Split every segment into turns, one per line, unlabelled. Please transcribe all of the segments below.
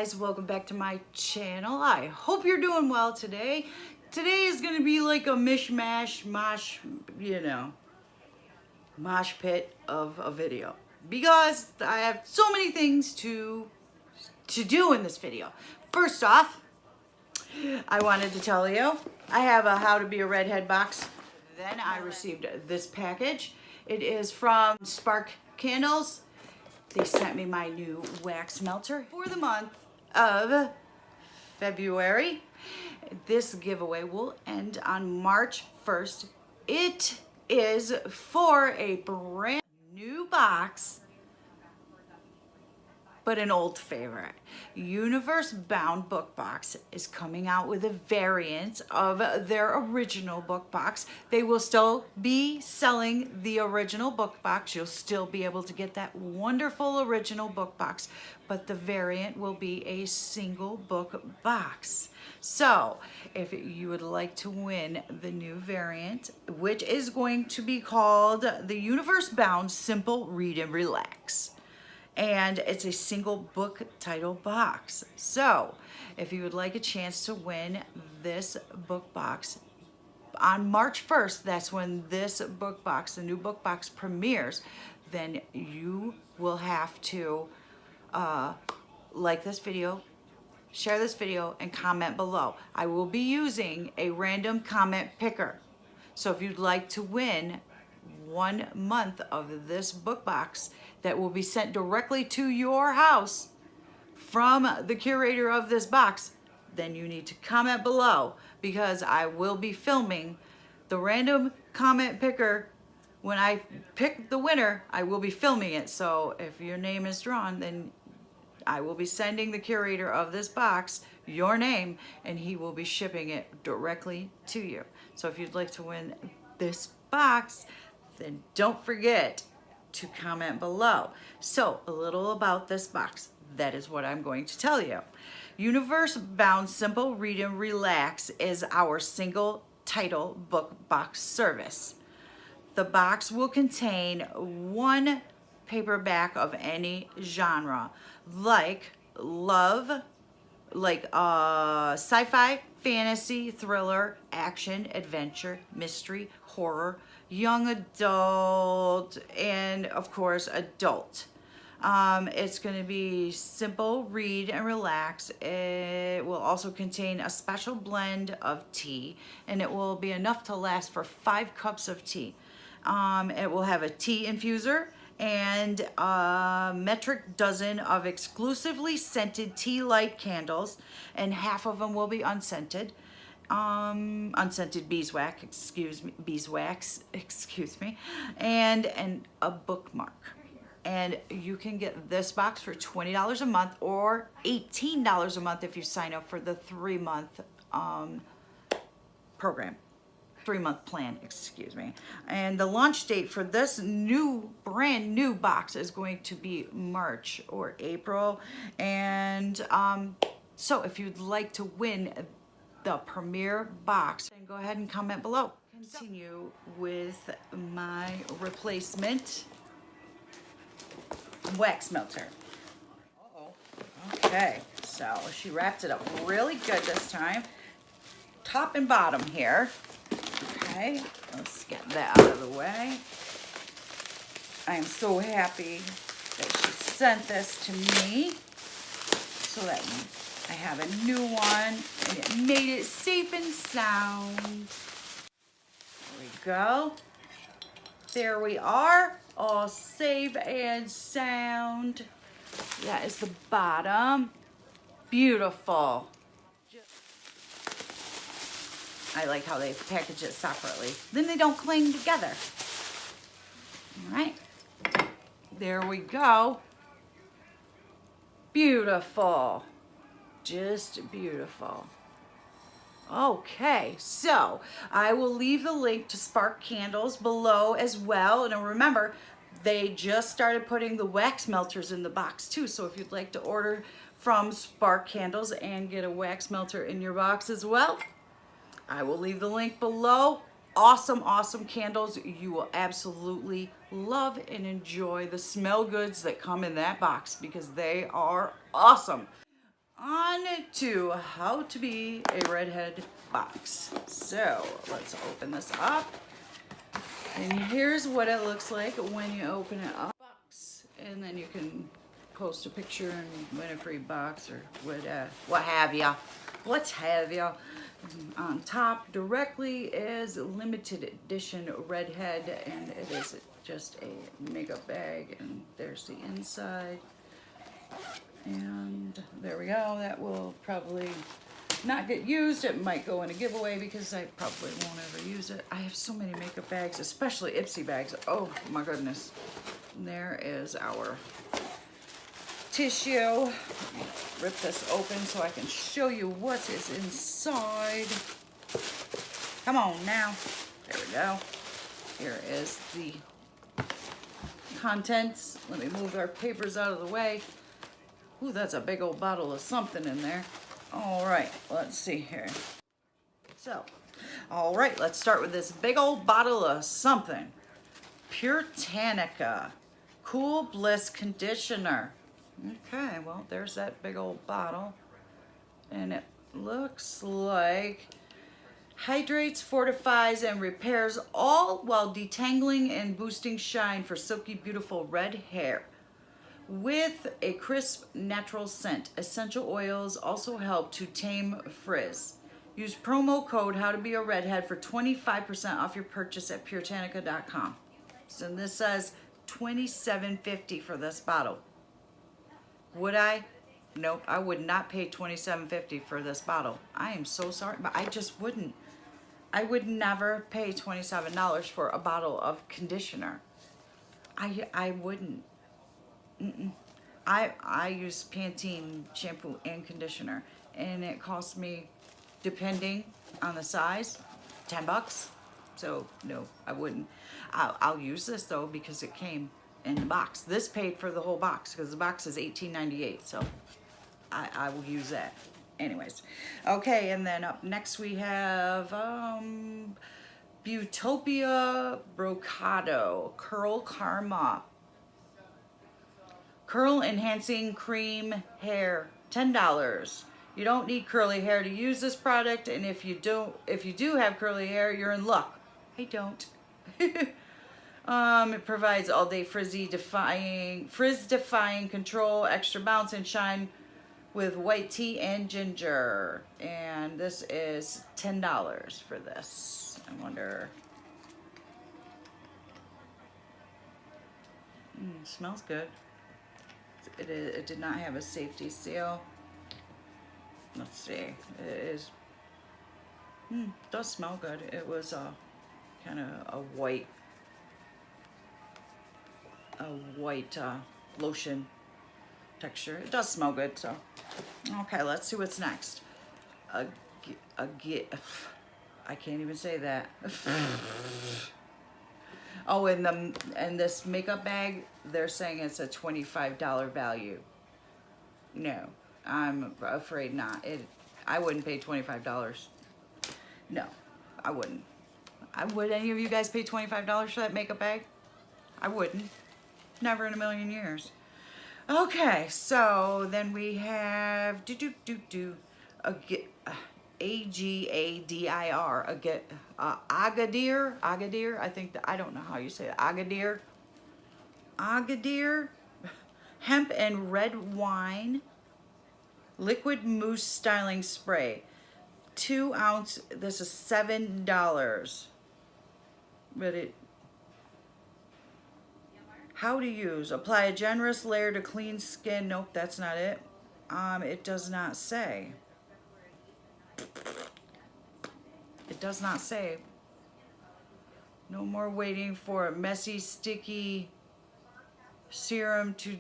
guys, welcome back to my channel. I hope you're doing well today. Today is gonna be like a mishmash, mosh pit of a video because I have so many things to do in this video. First off, I wanted to tell you I have a How to Be a Redhead box. Then I received this package. It is from Spark Candles. They sent me my new wax melter for the month of February. This giveaway will end on March 1st. It is for a brand new box, but an old favorite. Universe Bound Book Box is coming out with a variant of their original book box. They will still be selling the original book box. You'll still be able to get that wonderful original book box, but the variant will be a single book box. So if you would like to win the new variant, which is going to be called the Universe Bound Simple Read and Relax, and it's a single book title box. So if you would like a chance to win this book box on March 1st, that's when this book box, the new book box, premieres, then you will have to like this video, share this video, and comment below. I will be using a random comment picker. So if you'd like to win 1 month of this book box that will be sent directly to your house from the curator of this box, then you need to comment below, because I will be filming the random comment picker. When I pick the winner, I will be filming it. So if your name is drawn, then I will be sending the curator of this box your name, and he will be shipping it directly to you. So if you'd like to win this box, then don't forget to comment below. So a little about this box. That is what I'm going to tell you. Universe Bound Simple Read and Relax is our single title book box service. The box will contain 1 paperback of any genre, like love, like sci-fi, fantasy, thriller, action, adventure, mystery, horror, young adult, and of course adult. It's going to be simple, read, and relax. It will also contain a special blend of tea, and it will be enough to last for 5 cups of tea. It will have a tea infuser and a metric dozen of exclusively scented tea light candles, and half of them will be unscented. Unscented beeswax, excuse me, and a bookmark. And you can get this box for $20 a month or $18 a month if you sign up for the 3-month program. 3-month plan, excuse me. And the launch date for this brand new box is going to be March or April. And so if you'd like to win the premiere box, then go ahead and comment below. Continue with my replacement wax melter. Okay, so she wrapped it up really good this time, top and bottom here. Okay, let's get that out of the way. I am so happy that she sent this to me so that I have a new one, and it made it safe and sound. There we go. There we are, all safe and sound. That is the bottom. Beautiful. I like how they package it separately. Then they don't cling together. All right. There we go. Beautiful. Just beautiful. Okay, so I will leave the link to Spark Candles below as well. And remember, they just started putting the wax melters in the box too. So if you'd like to order from Spark Candles and get a wax melter in your box as well, I will leave the link below. Awesome, awesome candles. You will absolutely love and enjoy the smell goods that come in that box because they are awesome. On to how to be a redhead box. So let's open this up. And here's what it looks like when you open it up. And then you can post a picture and win a free box or what have ya. What have ya. On top directly is limited edition redhead, and it is just a makeup bag, and there's the inside. And there we go. That will probably not get used. It might go in a giveaway because I probably won't ever use it. I have so many makeup bags, especially Ipsy bags. Oh my goodness. And there is our tissue. Rip this open so I can show you what is inside. Come on now. There we go. Here is the contents. Let me move our papers out of the way. Ooh, that's a big old bottle of something in there. All right, let's see here. So, all right, let's start with this big old bottle of something. Puritanica Cool Bliss Conditioner. Okay, well, there's that big old bottle. And it looks like hydrates, fortifies, and repairs, all while detangling and boosting shine for silky, beautiful red hair. With a crisp, natural scent, essential oils also help to tame frizz. Use promo code HowToBeARedhead for 25% off your purchase at Puritanica.com. So this says $27.50 for this bottle. Would I? Nope, I would not pay $27.50 for this bottle. I am so sorry, but I just wouldn't. I would never pay $27 for a bottle of conditioner. I wouldn't. I use Pantene shampoo and conditioner, and it costs me, depending on the size, $10. So no, I wouldn't. I'll use this though because it came in the box. This paid for the whole box because the box is $18.98. So I will use that. Anyways, okay, and then up next we have Beautopia Brocado Curl Karma. Curl enhancing cream hair, $10. You don't need curly hair to use this product, and if you do have curly hair, you're in luck. I don't. It provides all-day frizz-defying control, extra bounce and shine with white tea and ginger. And this is $10 for this. I wonder. Smells good. It did not have a safety seal. Let's see. It is. Does smell good. It was kind of a white lotion texture. It does smell good. So, okay. Let's see what's next. I can't even say that. Oh, and this makeup bag, they're saying it's a $25 value. No, I'm afraid not. I wouldn't pay $25. No, I wouldn't. Would any of you guys pay $25 for that makeup bag? I wouldn't. Never in a million years. Okay, so then we have Agadir, Agadir. I don't know how you say it. Agadir, hemp and red wine, liquid mousse styling spray, 2 ounce. This is $7. But how to use? Apply a generous layer to clean skin. Nope, that's not it. It does not say. It does not say. No more waiting for a messy, sticky serum to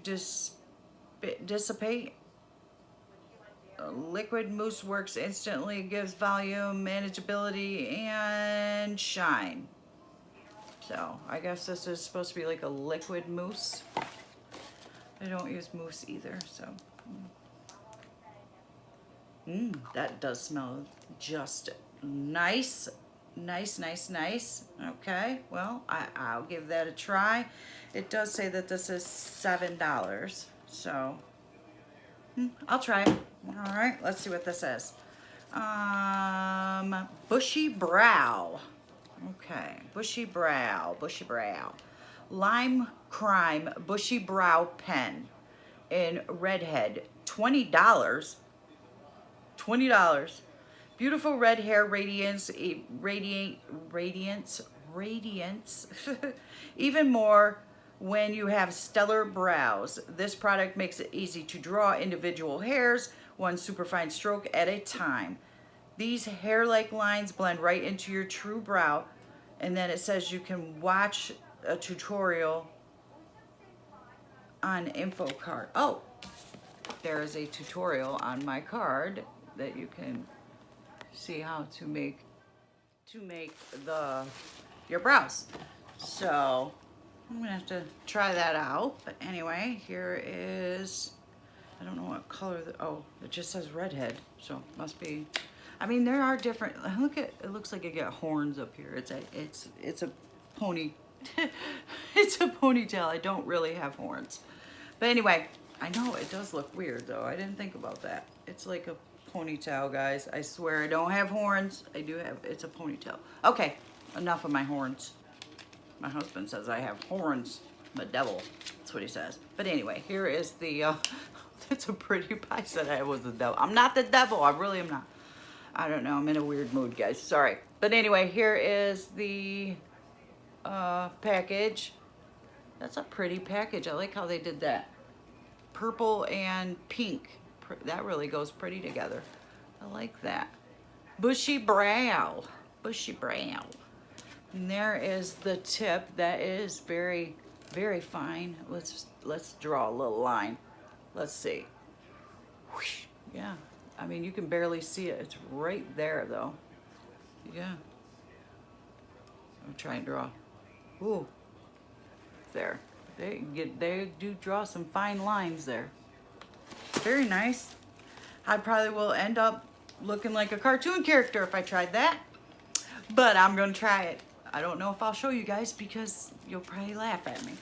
dissipate. Liquid mousse works instantly, gives volume, manageability, and shine. So I guess this is supposed to be like a liquid mousse. I don't use mousse either, so. That does smell just nice. Nice. Okay, well, I'll give that a try. It does say that this is $7, so I'll try it. All right, let's see what this is. Bushy brow. Okay, bushy brow, bushy brow. Lime Crime Bushy Brow Pen in Redhead, $20. $20. Beautiful red hair radiance, radiance. Even more when you have stellar brows. This product makes it easy to draw individual hairs, one superfine stroke at a time. These hair-like lines blend right into your true brow. And then it says you can watch a tutorial on info card. Oh, there is a tutorial on my card that you can see how to make your brows. So I'm gonna have to try that out. But anyway, here is, I don't know what color, oh, it just says redhead, so it must be, I mean, there are different, look at, it looks like it got horns up here. It's a pony, it's a ponytail. I don't really have horns. But anyway, I know it does look weird though. I didn't think about that. It's like a ponytail, guys. I swear I don't have horns. I do have, it's a ponytail. Okay, enough of my horns. My husband says I have horns. I'm a devil. That's what he says. But anyway, here is the, it's a pretty, I said I was the devil. I'm not the devil. I really am not. I don't know. I'm in a weird mood, guys. Sorry. But anyway, here is the package. That's a pretty package. I like how they did that. Purple and pink. That really goes pretty together. I like that. Bushy brow. Bushy brow. And there is the tip. That is very, very fine. Let's draw a little line. Let's see. Whoosh. Yeah. I mean, you can barely see it. It's right there, though. Yeah. I'm trying to draw. Ooh. There. They do draw some fine lines there. Very nice. I probably will end up looking like a cartoon character if I tried that. But I'm going to try it. I don't know if I'll show you guys because you'll probably laugh at me.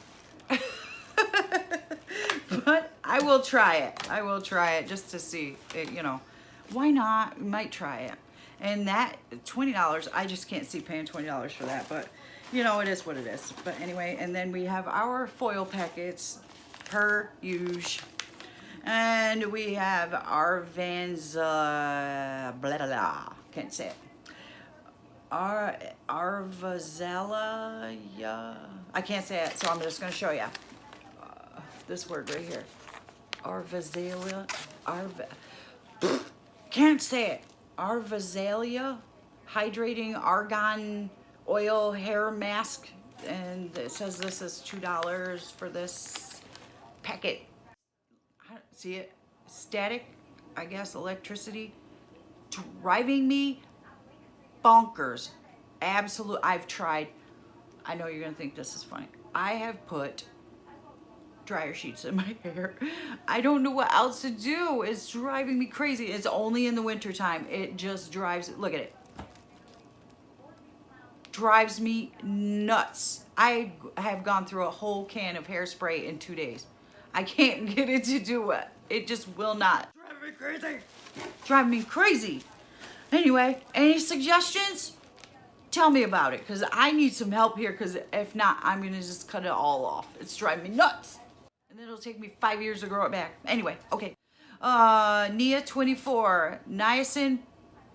But I will try it. I will try it just to see, it, you know. Why not? We might try it. And that, $20, I just can't see paying $20 for that. But, you know, it is what it is. But anyway, and then we have our foil packets per usual. And we have our blah, blah, blah. Can't say it. Arvazella, yeah. I can't say it, so I'm just going to show you. This word right here. Arvazalia. Can't say it. Arvazalia. Hydrating Argan Oil Hair Mask. And it says this is $2 for this packet. See it? Static, I guess, electricity. Driving me bonkers. Absolute. I've tried. I know you're going to think this is funny. I have put dryer sheets in my hair. I don't know what else to do. It's driving me crazy. It's only in the winter time. It just drives, look at it. Drives me nuts. I have gone through a whole can of hairspray in 2 days. I can't get it to do it. It just will not. Drive me crazy. Drive me crazy. Anyway, any suggestions? Tell me about it, because I need some help here, because if not, I'm going to just cut it all off. It's driving me nuts. And then it'll take me 5 years to grow it back. Anyway, okay. Nia 24, niacin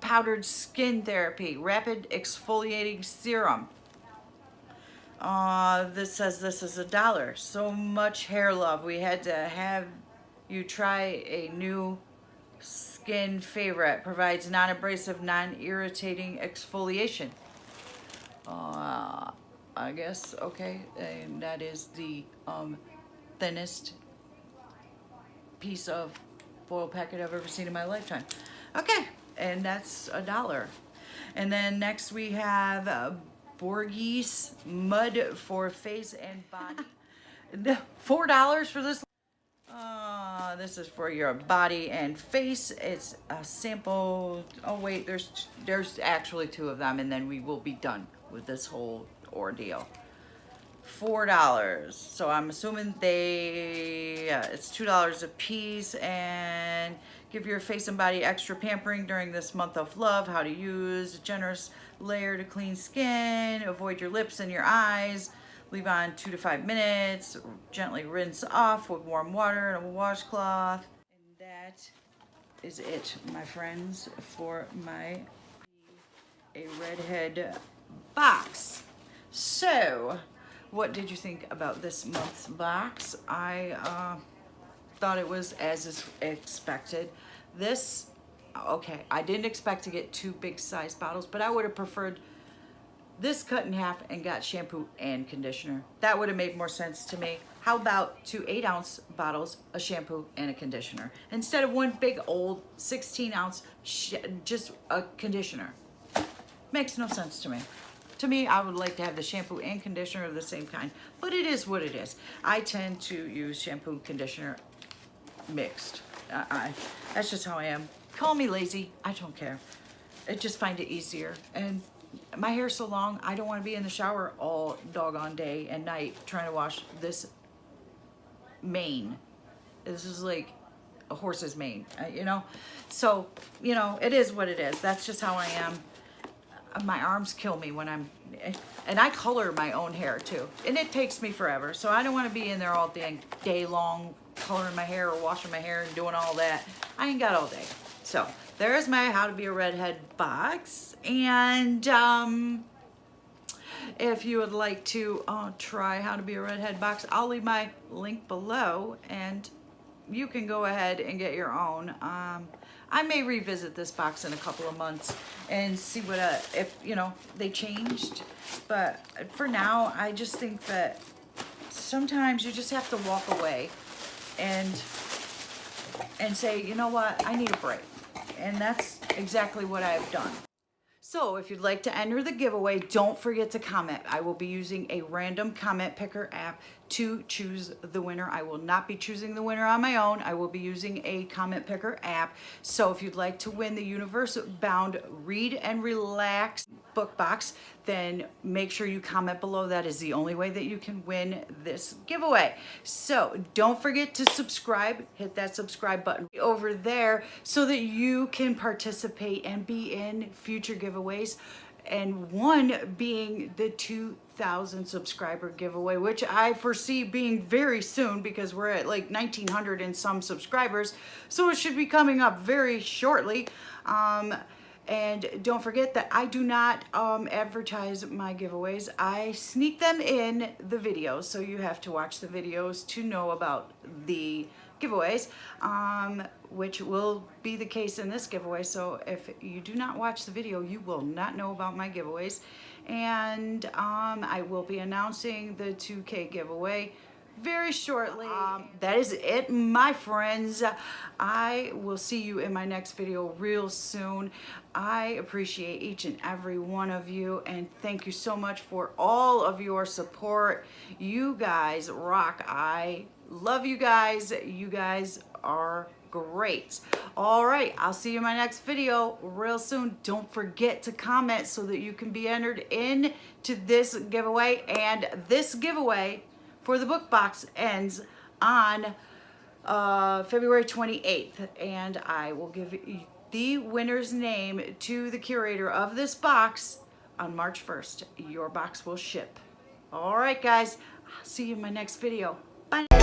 powdered skin therapy, rapid exfoliating serum. This says this is $1. So much hair love. We had to have you try a new skin favorite. Provides non-abrasive, non-irritating exfoliation. I guess, okay. And that is the thinnest piece of foil packet I've ever seen in my lifetime. Okay, and that's $1. And then next we have Borgese Mud for Face and Body. $4 for this. This is for your body and face. It's a sample. Oh wait, there's actually 2 of them, and then we will be done with this whole ordeal. $4. So I'm assuming it's $2 a piece. And give your face and body extra pampering during this month of love. How to use a generous layer to clean skin. Avoid your lips and your eyes. Leave on 2 to 5 minutes. Gently rinse off with warm water and a washcloth. And that is it, my friends, for a redhead box. So, what did you think about this month's box? I thought it was as expected. This, okay, I didn't expect to get 2 big size bottles, but I would have preferred this cut in half and got shampoo and conditioner. That would have made more sense to me. How about 2 8-ounce bottles, a shampoo and a conditioner, instead of one big old 16-ounce just a conditioner? Makes no sense to me. To me, I would like to have the shampoo and conditioner of the same kind, but it is what it is. I tend to use shampoo and conditioner mixed. That's just how I am. Call me lazy, I don't care. I just find it easier. And my hair's so long, I don't want to be in the shower all doggone day and night trying to wash this mane. This is like a horse's mane, you know? So, you know, it is what it is. That's just how I am. My arms kill me when and I color my own hair too. And it takes me forever. So I don't want to be in there all day long coloring my hair or washing my hair and doing all that. I ain't got all day. So there's my How to Be a Redhead box. And if you would like to try How to Be a Redhead box, I'll leave my link below and you can go ahead and get your own. I may revisit this box in a couple of months and see what if you know they changed, but for now I just think that sometimes you just have to walk away and say, you know what, I need a break. And that's exactly what I've done. So if you'd like to enter the giveaway, don't forget to comment. I will be using a random comment picker app to choose the winner. I will not be choosing the winner on my own. I will be using a comment picker app. So if you'd like to win the Universe Bound Read and Relax book box, then make sure you comment below. That is the only way that you can win this giveaway. So don't forget to subscribe. Hit that subscribe button over there so that you can participate and be in future giveaways. And one being the 2,000 subscriber giveaway, which I foresee being very soon because we're at like 1,900 and some subscribers. So it should be coming up very shortly. And don't forget that I do not advertise my giveaways. I sneak them in the videos, so you have to watch the videos to know about the giveaways, which will be the case in this giveaway. So if you do not watch the video, you will not know about my giveaways. And I will be announcing the 2K giveaway very shortly. That is it, my friends. I will see you in my next video real soon. I appreciate each and every one of you, and thank you so much for all of your support. You guys rock. I love you guys. You guys are great. All right, I'll see you in my next video real soon. Don't forget to comment so that you can be entered into this giveaway. And this giveaway for the book box ends on February 28th, and I will give the winner's name to the curator of this box on March 1st. Your box will ship. All right, guys, I'll see you in my next video. Bye.